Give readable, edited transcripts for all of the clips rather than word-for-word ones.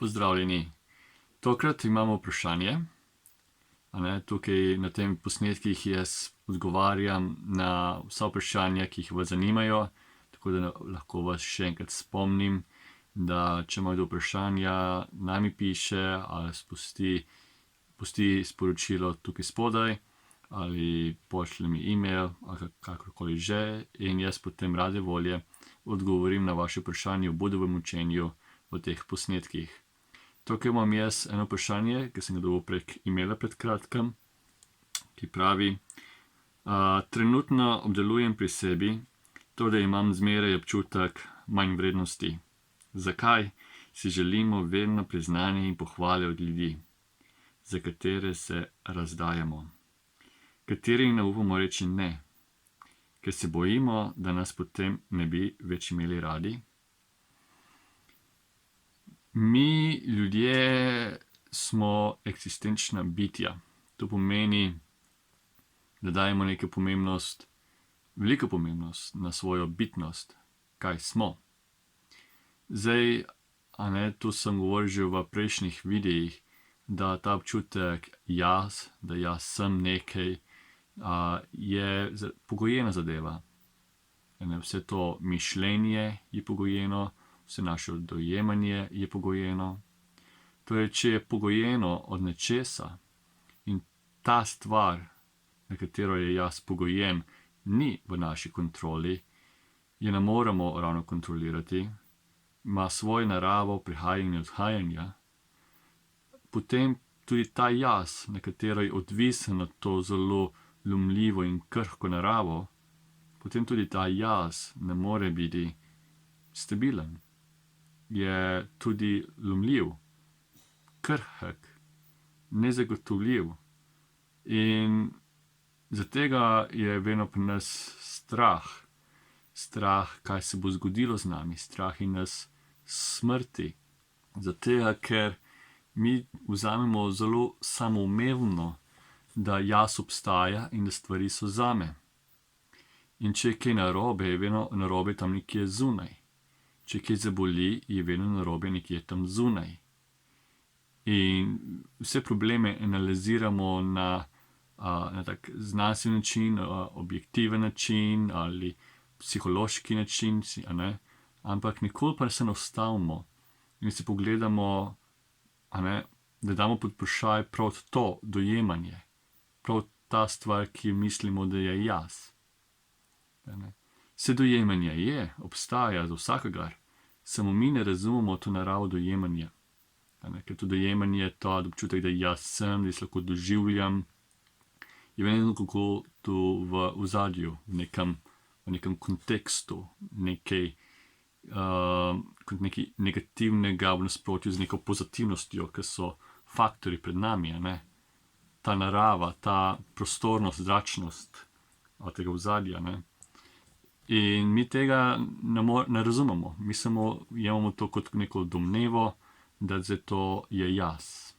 Pozdravljeni. Tokrat imamo vprašanje. Tukaj na tem posnetkih jaz odgovarjam na vsa vprašanja, ki jih vas zanimajo, tako da lahko vas še enkrat spomnim, da če ima kdo vprašanja, naj mi piše ali pusti sporočilo tukaj spodaj ali pošlje mi e-mail ali kakorkoli že in jaz potem rade volje odgovorim na vaše vprašanje v bodovem učenju v teh posnetkih. Tukaj imam jaz eno vprašanje, ki sem ga dobil prek e-maila pred kratkim, ki pravi: trenutno obdelujem pri sebi to, da imam zmeraj občutek manj vrednosti. Zakaj si želimo vedno priznanje in pohvale od ljudi, za katere se razdajamo? Kateri ne upamo reči ne, ker se bojimo, da nas potem ne bi več imeli radi? Mi, ljudje, smo eksistenčna bitja. To pomeni, da dajemo neko pomembnost, veliko pomembnost na svojo bitnost, kaj smo. Zdaj, tu sem govoril že v prejšnjih videih, da ta občutek da jaz sem nekaj, je pogojena zadeva. Vse to mišljenje je pogojeno, vse naše dojemanje je pogojeno. Torej, če je pogojeno od nečesa in ta stvar, na katero je jaz pogojen, ni v naši kontroli, je ne moremo ravno kontrolirati, ima svojo naravo prihajanja in odhajanja, potem tudi ta jaz, na katero je odvisen od to zelo lomljivo in krhko naravo, potem tudi ta jaz ne more biti stabilen. Je tudi lomljiv, krhek, nezagotovljiv. In zaradi tega je vedno pri nas strah. Strah, kaj se bo zgodilo z nami, strah in nas smrti. Zaradi tega, ker mi vzamemo zelo samoumevno, da jaz obstaja in da stvari so zame. In če je kaj narobe, je vedno narobe tam nekje zunaj. Če kaj zaboli, je vedno narobe nekje tam zunaj. In vse probleme analiziramo na tak znanstven način, objektiven način ali psihološki način, ampak nikoli pa se ne ustavimo in si pogledamo, da damo pod vprašaj prav to dojemanje, prav ta stvar, ki mislimo, da je jaz. Vse dojemanje je, obstaja za vsakogar, samo mi ne razumemo to naravo dojemanja. Ker to dojemanje je to občutek, da jaz sem, da jaz lahko doživljam, je vedno kako to v ozadju, v nekem kontekstu, nekaj negativnega v nasprotju z neko pozitivnostjo, ki so faktori pred nami, ta narava, ta prostornost, zračnost tega ozadja. In mi tega ne razumemo. Mi samo jemamo to kot neko domnevo, da zdaj to je jaz.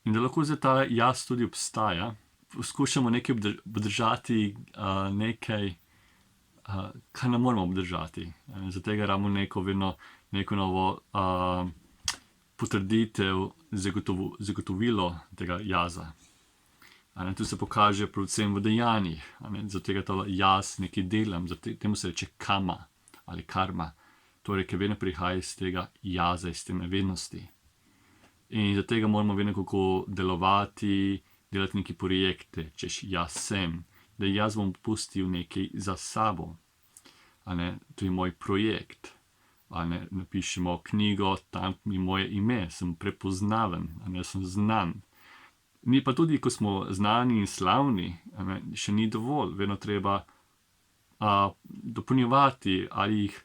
In da lahko zdaj ta jaz tudi obstaja, poskušamo nekaj obdržati, nekaj, kar ne moramo obdržati. Zaradi tega rabimo neko novo potrditev, zagotovilo tega jaza. Tu se pokaže predvsem v dejanjih. Zaradi tega to jaz nekaj delam, temu se reče kama ali karma. Torej, ki vedno prihaja iz tega jaza, iz te nevednosti. In zaradi tega moramo vedno kako delovati, delati neke projekte, češ jaz sem, da jaz bom pustil nekaj za sabo. To je moj projekt. Napišemo knjigo, tam je moje ime, sem prepoznaven, sem znan. Mi pa tudi, ko smo znani in slavni, še ni dovolj, vedno treba dopolnjevati ali jih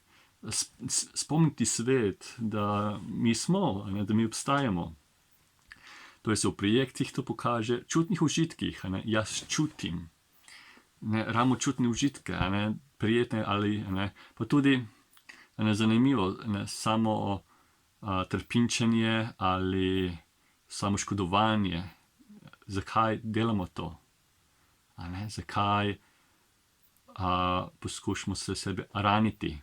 spomniti svet, da mi smo, da mi obstajamo. Torej se v projektih to pokaže, čutnih užitkih, jaz čutim. Ravno čutne užitke, prijetne ali, pa tudi zanimivo, samo trpinčenje ali samo škodovanje. Zakaj delamo to? Zakaj poskušamo se sebe raniti?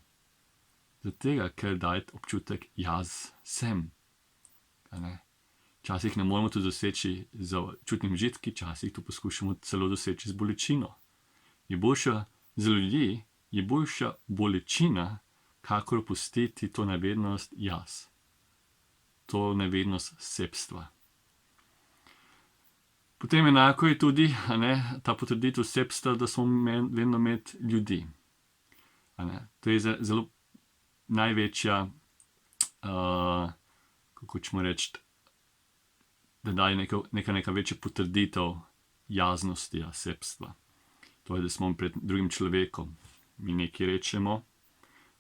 Zato, ker daje občutek, jaz sem. Včasih ne moremo to doseči z čutnimi užitki, včasih to poskušamo celo doseči z bolečino. Za ljudi je boljša bolečina, kakor pustiti to nevednost jaz. To nevednost sebstva. Potem enako je tudi ta potrditev sebstva, da smo vedno med ljudi. To je zelo največja, kako ćemo reči, da daje neka večja potrditev jaznosti, sebstva. To je, da smo pred drugim človekom. Mi nekaj rečemo,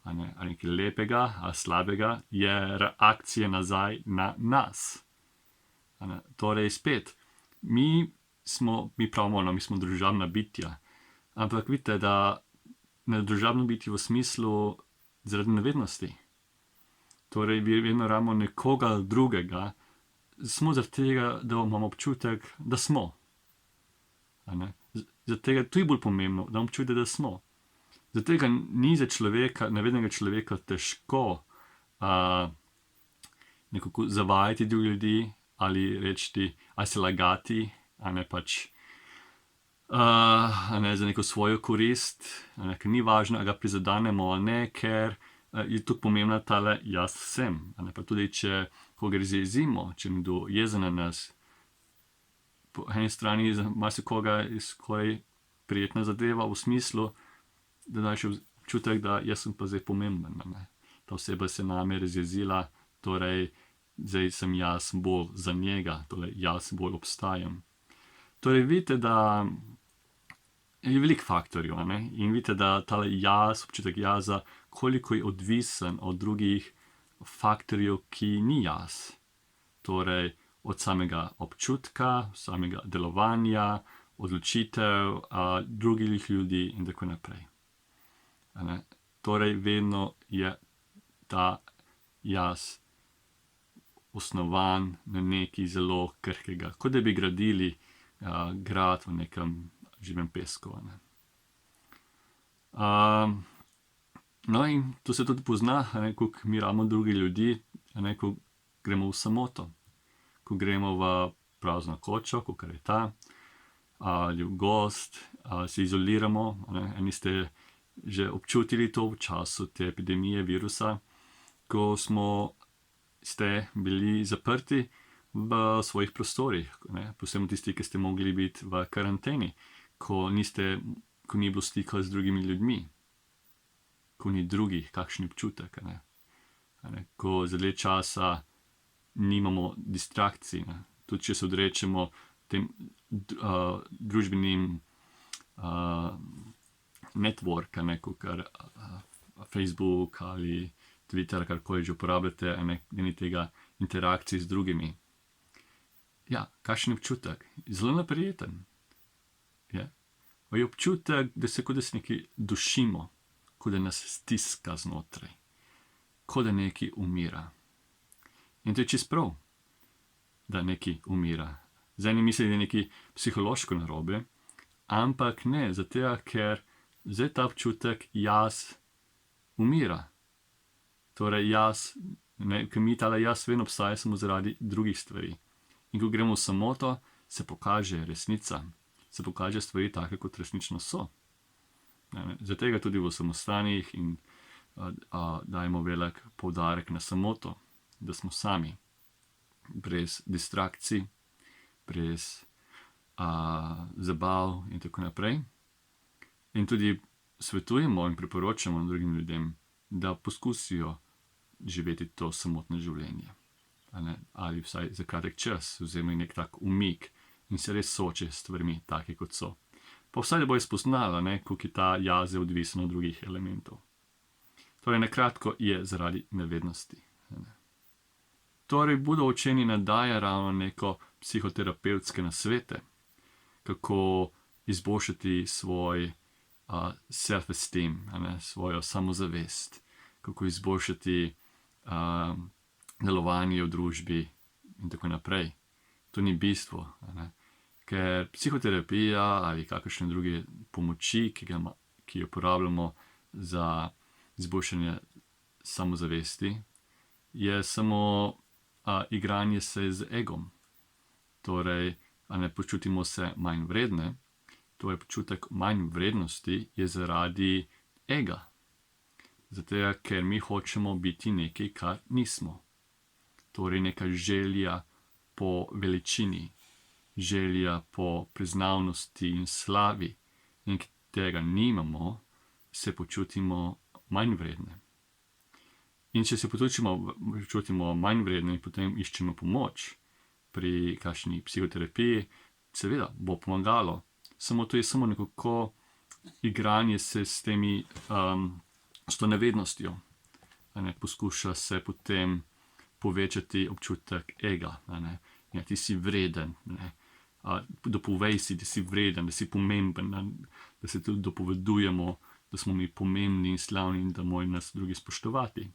ali nekaj lepega, ali slabega, je reakcija nazaj na nas. Torej spet, mi pravimo, mi smo družabna bitja, ampak vidite, da ne družabno bitje v smislu zaradi nevednosti. Torej, mi vedno rabimo nekoga drugega, smo zaradi tega, da imamo občutek, da smo. Zaradi tega to je bolj pomembno, da imamo občutek, da smo. Zaradi tega ni za človeka, nevednega človeka težko nekako zavajati druge ljudi ali reči, ali se lagati, za neko svojo korist, ker ni važno, ali ga prizadenemo ali ne, ker je tukaj pomembna tale jaz sem. Pa tudi, če koga razjezimo, če nekdo jezen na nas, po eni strani za marsikoga je skoraj prijetna zadeva v smislu, da daš občutek, da jaz sem pa zdaj pomemben. Ta oseba se name razjezila, torej zdaj sem jaz bolj za njega, torej jaz bolj obstajam. Torej vidite, da je veliko faktorjev, in vidite, da tale jaz, občutek jaza, koliko je odvisen od drugih faktorjev, ki ni jaz. Torej od samega občutka, samega delovanja, odločitev drugih ljudi in tako naprej. Torej vedno je ta jaz osnovan na nekaj zelo krhkega, kot da bi gradili grad v nekem živem pesku. No in to se tudi pozna, ko mi rabimo druge ljudi, ko gremo v samoto, ko gremo v prazno kočo, kakor je ta, ali v gozd, se izoliramo. Eni ste že občutili to v času te epidemije virusa, ko ste bili zaprti v svojih prostorih, posebno tisti, ki ste mogli biti v karanteni, ko ni bilo stika z drugimi ljudmi, ko ni drugih, kakšen občutek. Ko za dlje časa nimamo distrakcij, tudi če se odrečemo tem družbenim network, kakor Facebook ali Twitter, karkoli že uporabljate, ni tega interakcij z drugimi. Ja, kakšen občutek? Zelo neprijeten. Je občutek, da se kot da se nekaj dušimo, kot da nas stiska znotraj, kot da nekaj umira. In to je čisto prav, da nekaj umira. Zdaj ni misli, da je nekaj psihološko narobe, ampak ne, zato ker zdaj ta občutek jaz umira. Torej jaz, ker mi tale jaz vedno obstaja samo zaradi drugih stvari. In ko gremo v samoto, se pokaže resnica, se pokaže stvari take, kot resnično so. Zato tudi v samostanih in dajemo velik poudarek na samoto, da smo sami, brez distrakcij, brez zabav in tako naprej. In tudi svetujemo in priporočamo drugim ljudem, da poskusijo živeti to samotno življenje. Ali vsaj za kratek čas vzemi nek tak umik in se res sooči s stvarmi, take kot so. Pa vsaj da bojo spoznala, koliko je ta jaz odvisen od drugih elementov. Torej, nakratko je zaradi nevednosti. Torej, Buda učenje ne daje ravno neko psihoterapevtske nasvete, kako izboljšati svoj self-esteem, svojo samozavest, kako izboljšati delovanje v družbi in tako naprej. To ni bistvo, ker psihoterapija ali kakršne druge pomoči, ki jo uporabljamo za izboljšanje samozavesti, je samo igranje se z egom. Torej, počutimo se manj vredne. Torej, počutek manj vrednosti je zaradi ega. Zato, ker mi hočemo biti nekaj, kar nismo. Torej, neka želja po veličini, želja po priznavnosti in slavi. In ker tega nimamo, se počutimo manj vredne. In če se počutimo manj vredne in potem iščemo pomoč pri kakšni psihoterapiji, seveda bo pomagalo. Samo to je samo nekako igranje se s temi, s to nevednostjo. Poskuša se potem povečati občutek ega. Ja, ti si vreden. Dopovej si, da si vreden, da si pomemben, da se tudi dopovedujemo, da smo mi pomembni in slavni in da morajo nas drugi spoštovati.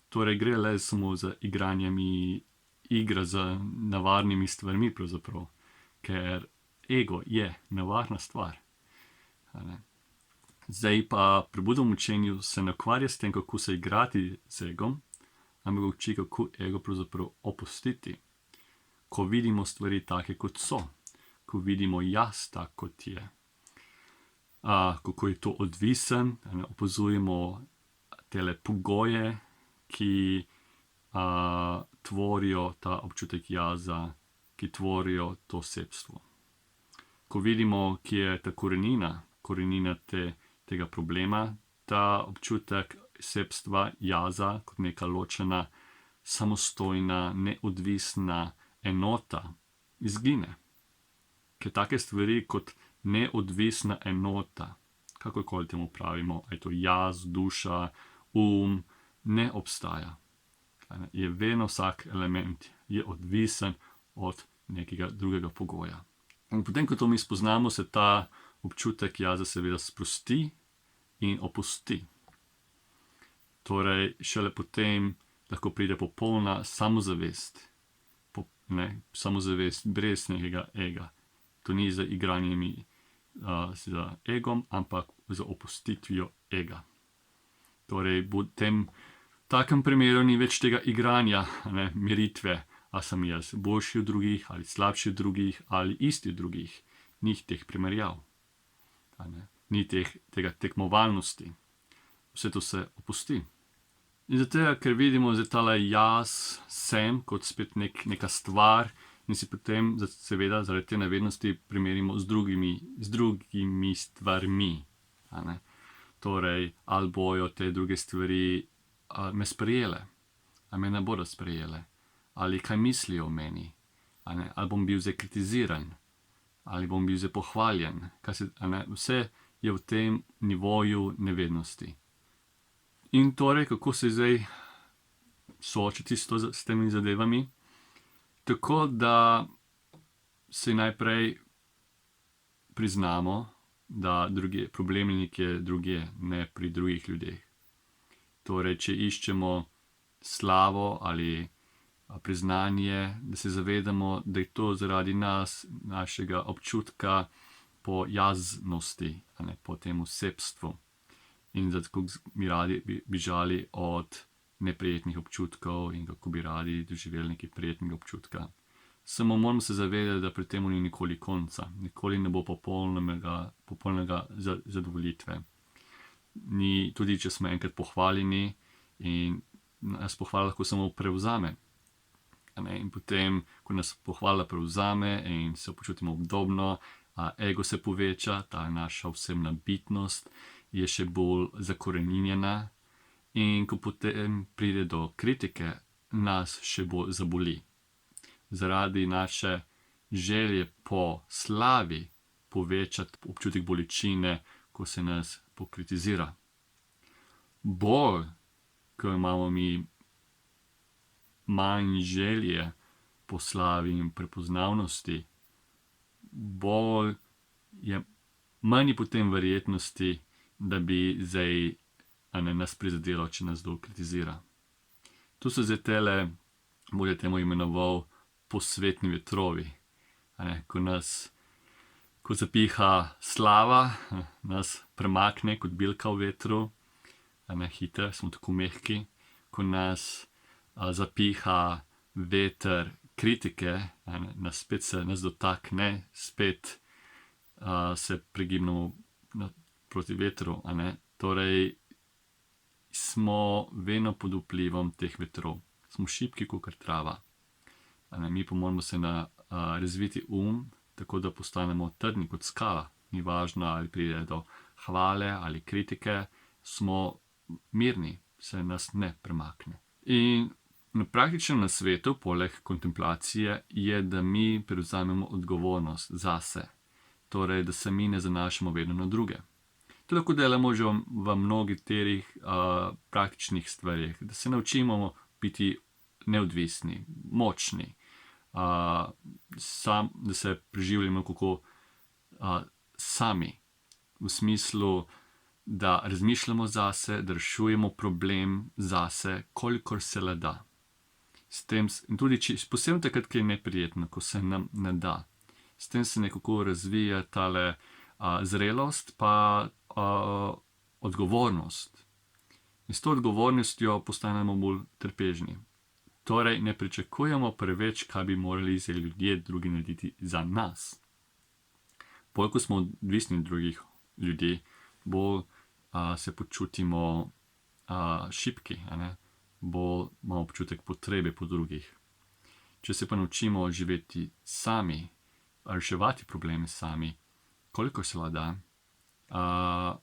Torej, gre le samo za igra z nevarnimi stvarmi pravzaprav, ker ego je nevarna stvar. Zdaj pa pri Budovem učenju se ne ukvarja s tem, kako se igrati z egom, ampak uči, kako ego pravzaprav opustiti. Ko vidimo stvari take, kot so, ko vidimo jaz tak, kot je, kako je to odvisen, opazujemo tele pogoje, ki tvorijo ta občutek jaza, ki tvorijo to osebstvo. Ko vidimo, kje je ta korenina tega problema, ta občutek osebstva jaza kot neka ločena, samostojna, neodvisna enota izgine. Ker take stvari kot neodvisna enota, kakorkoli temu pravimo, je to jaz, duša, ne obstaja. Je vedno vsak element je odvisen od nekega drugega pogoja. In potem, ko to mi spoznamo, se ta občutek jaza seveda sprosti in opusti. Torej, šele potem lahko pride popolna samozavest. Samozavest brez nekega ega. To ni za igranjemi z egom, ampak za opustitvijo ega. Torej, v tem takem primeru ni več tega igranja, meritve, a sem jaz boljši od drugih, ali slabši od drugih, ali isti od drugih. Ni teh primerjav. Ni tega tekmovalnosti. Vse to se opusti. In zato, ker vidimo, da tale jaz sem kot spet neka stvar in si potem seveda zaradi te nevednosti primerimo z drugimi stvarmi. Torej, ali bojo te druge stvari me sprejele, ali me ne bodo sprejele, ali kaj mislijo o meni, ali bom bil zdaj kritiziran, ali bom bil zdaj pohvaljen. Vse je v tem nivoju nevednosti. In torej, kako se zdaj soočiti s temi zadevami? Tako, da si najprej priznamo, da problem je nekje drugje, ne pri drugih ljudeh. Torej, če iščemo slavo ali priznanje, da se zavedamo, da je to zaradi nas, našega občutka po jaznosti, po tem osebstvu. In zato bi radi bežali od neprijetnih občutkov in kako bi radi doživeli nekaj prijetnega občutka. Samo moramo se zavedati, da pri tem ni nikoli konca. Nikoli ne bo popolnega zadovoljitve. Tudi če smo enkrat pohvaljeni in nas pohvala lahko samo prevzame. In potem, ko nas pohvala prevzame in se počutimo obdobno, ego se poveča, ta naša osebna bitnost je še bolj zakoreninjena. In ko potem pride do kritike, nas še bolj zaboli. Zaradi naše želje po slavi povečati občutek bolečine, ko se nas pokritizira. Bolj, ko imamo mi manj želje po slavi in prepoznavnosti, manj je potem verjetnosti, da bi zdaj nas prizadelo, če nas kdo kritizira. Tu so zdaj tele, bolje temu imenoval, posvetni vetrovi. Ko zapiha slava, nas premakne kot bilka v vetru, hitri, smo tako mehki, ko nas zapiha veter kritike, nas spet se nas dotakne, spet se pregibnemo proti vetru. Torej, smo vedno pod vplivom teh vetrov. Smo šibki kot trava. Mi pa moramo se razviti tako da postanemo trdni kot skala. Ni važno, ali pride do hvale ali kritike, smo mirni, se nas ne premakne. In na praktičnem nasvetu, poleg kontemplacije, je, da mi prevzamemo odgovornost zase. Torej, da se mi ne zanašamo vedno na druge. To lahko delamo že v mnogih praktičnih stvarih, da se naučimo biti neodvisni, močni, da se preživljamo kako sami, v smislu, da razmišljamo zase, da rešujemo problem zase, kolikor se le da. In tudi posebno takrat, ko je neprijetno, ko se nam ne da. S tem se nekako razvija tale zrelost pa odgovornost. In s to odgovornostjo postanemo bolj trpežni. Torej, ne pričakujemo preveč, kaj bi morali ljudje drugi narediti za nas. Bolj, ko smo odvisni od drugih ljudi, bolj se počutimo šibki, bolj imamo občutek potrebe po drugih. Če se pa naučimo živeti sami, reševati probleme sami, koliko se le da,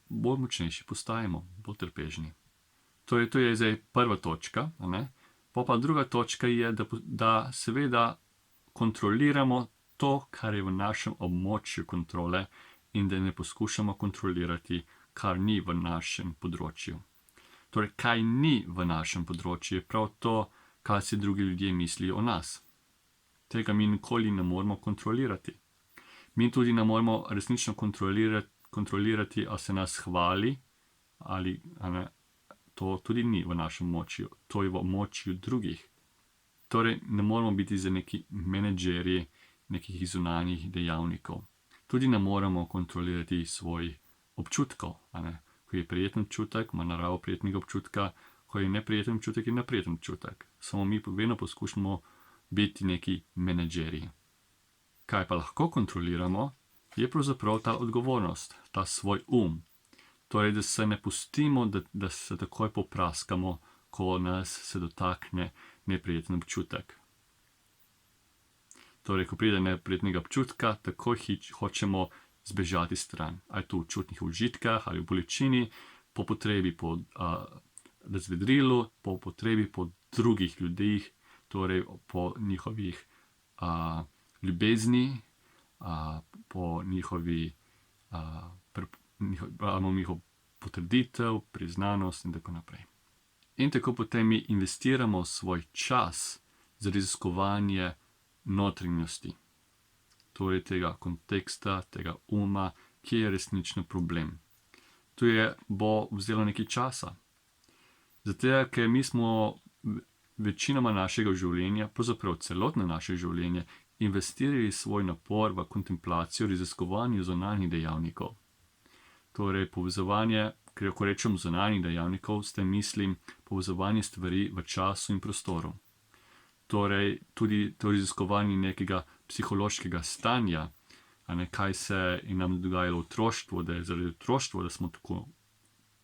bolj močnejši postajamo, bolj trpežni. Torej, to je zdaj prva točka. Pa druga točka je, da seveda kontroliramo to, kar je v našem območju kontrole, in da ne poskušamo kontrolirati, kar ni v našem področju. Torej, kaj ni v našem področju, je prav to, kaj si drugi ljudje mislijo o nas. Tega mi nikoli ne moremo kontrolirati. Mi tudi ne moremo resnično kontrolirati, ali se nas hvali, ali to tudi ni v našem območju, to je v območju drugih. Torej, ne moremo biti za neki menedžerji nekih zunanjih dejavnikov. Tudi ne moremo kontrolirati svojih občutkov. Ko je prijeten občutek, ima naravo prijetnega občutka, ko je neprijeten občutek, je neprijeten občutek. Samo mi vedno poskušamo biti neki menedžerji. Kaj pa lahko kontroliramo, je pravzaprav ta odgovornost, ta svoj Torej, da se ne pustimo, da se takoj popraskamo, ko nas se dotakne neprijeten občutek. Torej, ko pride neprijetnega občutka, takoj hočemo zbežati stran. Ali to v čutnih užitkah, ali v bolečini, po potrebi po razvedrilu, po potrebi po drugih ljudeh, torej po njihovih ljubezni, po njihovi potrditev, priznanost in tako naprej. In tako potem mi investiramo svoj čas za raziskovanje notranjosti. Torej tega konteksta, tega ki je resnično problem. To bo vzelo nekaj časa. Zato, ker mi smo večinoma našega življenja, pravzaprav celotno naše življenje, investirali svoj napor v kontemplacijo, raziskovanju zunanjih dejavnikov. Torej, povezovanje, ko rečem zunanjih dejavnikov, s tem mislim povezovanje stvari v času in prostoru. Torej, tudi to raziskovanje nekega psihološkega stanja, kaj se je nam dogajalo v otroštvu, da je zaradi otroštva, da smo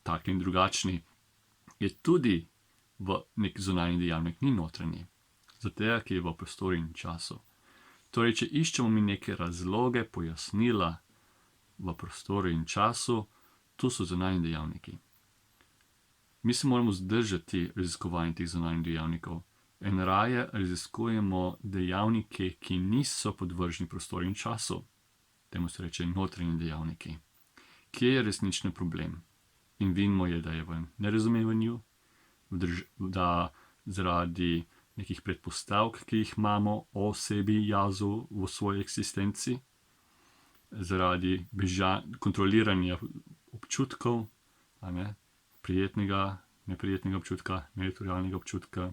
taki in drugačni, je tudi v nek zunanji dejavnik, ni notranji. Zato, ker je v prostoru in času. Torej, če iščemo mi neke razloge, pojasnila v prostoru in času, to so zunanji dejavniki. Mi se moramo zdržati raziskovanja teh zunanjih dejavnikov. In raje raziskujemo dejavnike, ki niso podvrženi prostoru in času. Temu se reče notranji dejavniki. Kje je resnični problem? In vidimo je, da je v nerazumevanju, da zaradi nekih predpostavk, ki jih imamo o sebi, jazu v svoji eksistenci, zaradi kontroliranja občutkov, prijetnega, neprijetnega občutka, neutralnega občutka,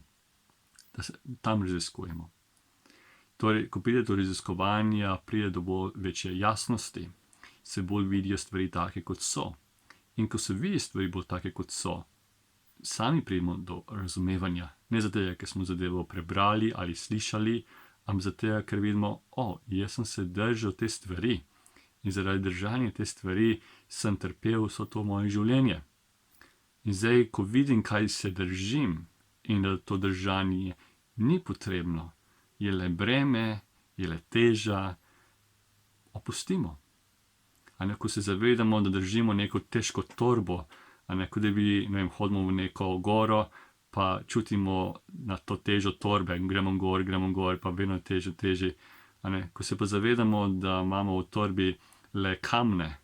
da se tam raziskujemo. Torej, ko pride do raziskovanja, pride do bolj večje jasnosti, se bolj vidijo stvari take, kot so. In ko se vidi stvari bolj take, kot so, sami pridemo do razumevanja. Ne zato, ker smo zadevo prebrali ali slišali, ampak zato, ker vidimo, jaz sem se držal te stvari in zaradi držanja te stvari sem trpel vso to moje življenje. In zdaj, ko vidim, kaj se držim in da to držanje ni potrebno, je le breme, je le teža, opustimo. Ko se zavedamo, da držimo neko težko torbo, kot da bi, hodimo v neko goro, pa čutimo na to težo torbe, gremo gor, pa vedno težje. Ko se pa zavedamo, da imamo v torbi le kamne,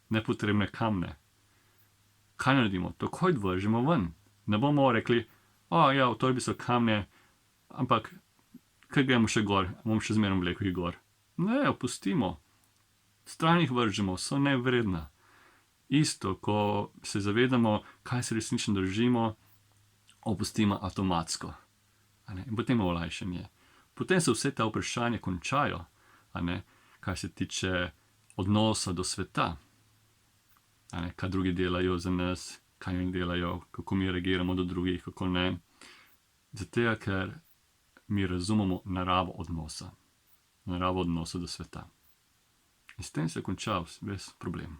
nepotrebne kamne, kaj naredimo? Takoj vržemo ven. Ne bomo rekli, v torbi so kamne, ampak kaj gremo še gor, bom še zmeraj vlekel jih gor. Ne, opustimo. Stran jih vržemo, so nevredna. Isto, ko se zavedamo, kaj se resnično držimo, opustimo avtomatsko. In potem je olajšanje. Potem se vse ta vprašanja končajo, kar se tiče odnosa do sveta. Kaj drugi delajo za nas, kaj oni delajo, kako mi reagiramo do drugih, kako ne. Zato, ker mi razumemo naravo odnosa do sveta. In s tem se je končal, brez problem.